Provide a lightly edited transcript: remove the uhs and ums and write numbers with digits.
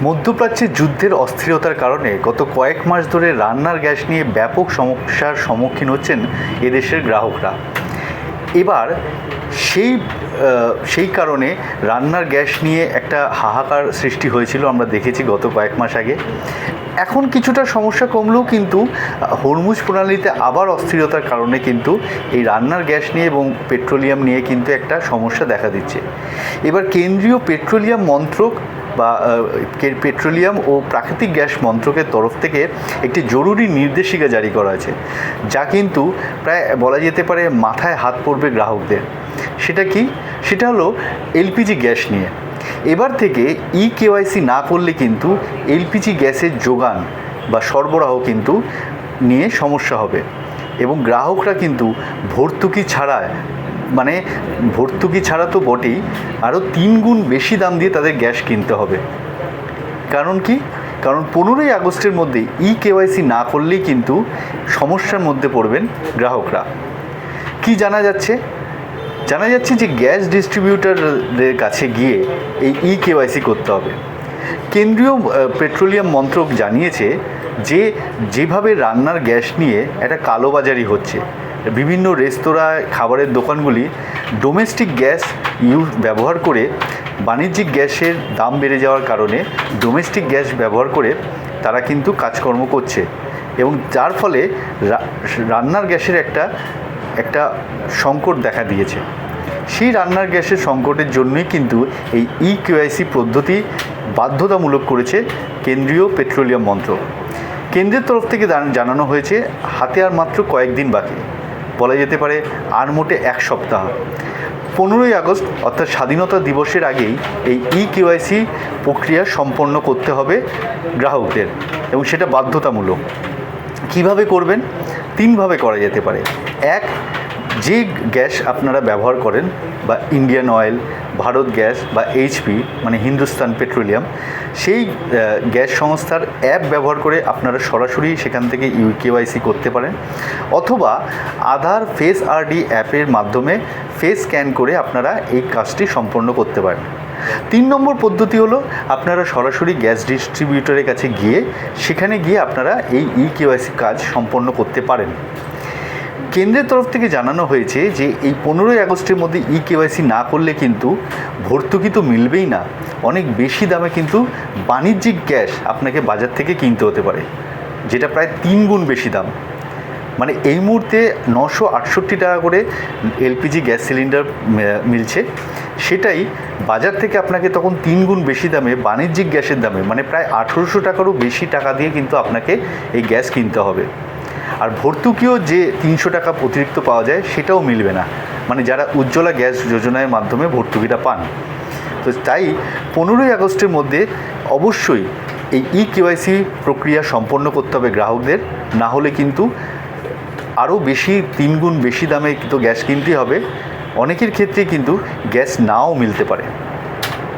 মধ্যপ্রাচ্যে যুদ্ধের অস্থিরতার কারণে গত কয়েক মাস ধরে রান্নার গ্যাস নিয়ে ব্যাপক সমস্যার সম্মুখীন হচ্ছেন এদেশের গ্রাহকরা। এবার সেই কারণে রান্নার গ্যাস নিয়ে একটা হাহাকার সৃষ্টি হয়েছিল, আমরা দেখেছি গত কয়েক মাস আগে। এখন কিছুটা সমস্যা কমলেও কিন্তু হরমুজ প্রণালীতে আবার অস্থিরতার কারণে কিন্তু এই রান্নার গ্যাস নিয়ে এবং পেট্রোলিয়াম নিয়ে কিন্তু একটা সমস্যা দেখা দিচ্ছে। এবার কেন্দ্রীয় পেট্রোলিয়াম মন্ত্রক বা পেট্রোলিয়াম ও প্রাকৃতিক গ্যাস মন্ত্রকের তরফ থেকে একটি জরুরি নির্দেশিকা জারি করা আছে, যা কিন্তু প্রায় বলা যেতে পারে মাথায় হাত পড়বে গ্রাহকদের। সেটা কি? সেটা হলো এলপিজি গ্যাস নিয়ে। এবার থেকে কেওয়াইসি না করলে কিন্তু এলপিজি গ্যাসের যোগান বা সরবরাহ কিন্তু নিয়ে সমস্যা হবে এবং গ্রাহকরা কিন্তু ভর্তুকি ছাড়া তো বটেই, আরও 3 গুণ বেশি দাম দিয়ে তাদের গ্যাস কিনতে হবে। কারণ কি? কারণ 15ই আগস্টের মধ্যে কেওয়াইসি না করলেই কিন্তু সমস্যার মধ্যে পড়বেন গ্রাহকরা। কি জানা যাচ্ছে যে গ্যাস ডিস্ট্রিবিউটরদের কাছে গিয়ে এই কেওয়াইসি করতে হবে। কেন্দ্রীয় পেট্রোলিয়াম মন্ত্রক জানিয়েছে যে যেভাবে রান্নার গ্যাস নিয়ে একটা কালোবাজারি হচ্ছে, বিভিন্ন রেস্তোরাঁ, খাবারের দোকানগুলি ডোমেস্টিক গ্যাস ব্যবহার করে বাণিজ্যিক গ্যাসের দাম বেড়ে যাওয়ার কারণে ডোমেস্টিক গ্যাস ব্যবহার করে তারা কিন্তু কাজকর্ম করছে এবং যার ফলে রান্নার গ্যাসের একটা সংকট দেখা দিয়েছে। সেই রান্নার গ্যাসের সংকটের জন্যই কিন্তু এই কেওয়াইসি পদ্ধতি বাধ্যতামূলক করেছে কেন্দ্রীয় পেট্রোলিয়াম মন্ত্রক। কেন্দ্রের তরফ থেকে জানানো হয়েছে হাতে আর মাত্র কয়েকদিন বাকি, বলা যেতে পারে আর মোটে 1 সপ্তাহ। 15ই আগস্ট অর্থাৎ স্বাধীনতা দিবসের আগেই এই কেওয়াইসি প্রক্রিয়া সম্পন্ন করতে হবে গ্রাহকদের এবং সেটা বাধ্যতামূলক। কিভাবে করবেন? 3 ভাবে করা যেতে পারে। এক, যে গ্যাস আপনারা ব্যবহার করেন বা ইন্ডিয়ান অয়েল, ভারত গ্যাস বা এইচপি মানে হিন্দুস্তান পেট্রোলিয়াম, সেই গ্যাস সংস্থার অ্যাপ ব্যবহার করে আপনারা সরাসরি সেখান থেকে কেওয়াইসি করতে পারেন, অথবা আধার ফেস আরডি অ্যাপের মাধ্যমে ফেস স্ক্যান করে আপনারা এই কাজটি সম্পন্ন করতে পারেন। 3 নম্বর পদ্ধতি হলো আপনারা সরাসরি গ্যাস ডিস্ট্রিবিউটরের কাছে সেখানে গিয়ে আপনারা এই কেওয়াইসি কাজ সম্পন্ন করতে পারেন। কেন্দ্রের তরফ থেকে জানানো হয়েছে যে এই 15ই আগস্টের মধ্যে কেওয়াইসি না করলে কিন্তু ভর্তুকি তো মিলবেই না, অনেক বেশি দামে কিন্তু বাণিজ্যিক গ্যাস আপনাকে বাজার থেকে কিনতে হতে পারে, যেটা প্রায় 3 গুণ বেশি দাম। মানে এই মুহূর্তে 968 টাকা করে এলপিজি গ্যাস সিলিন্ডার মিলছে, সেটাই বাজার থেকে আপনাকে তখন 3 গুণ বেশি দামে বাণিজ্যিক গ্যাসের দামে মানে প্রায় 1800 টাকারও বেশি টাকা দিয়ে কিন্তু আপনাকে এই গ্যাস কিনতে হবে। আর ভর্তুকিও যে 300 টাকা অতিরিক্ত পাওয়া যায় সেটাও মিলবে না, মানে যারা উজ্জ্বলা গ্যাস যোজনার মাধ্যমে ভর্তুকিটা পান। তো তাই 15ই আগস্টের মধ্যে অবশ্যই এই কেওয়াইসি প্রক্রিয়া সম্পন্ন করতে হবে গ্রাহকদের, না হলে কিন্তু আরও বেশি 3 গুণ বেশি দামে কিন্তু গ্যাস কিনতে হবে। অনেকের ক্ষেত্রে কিন্তু গ্যাস নাও মিলতে পারে।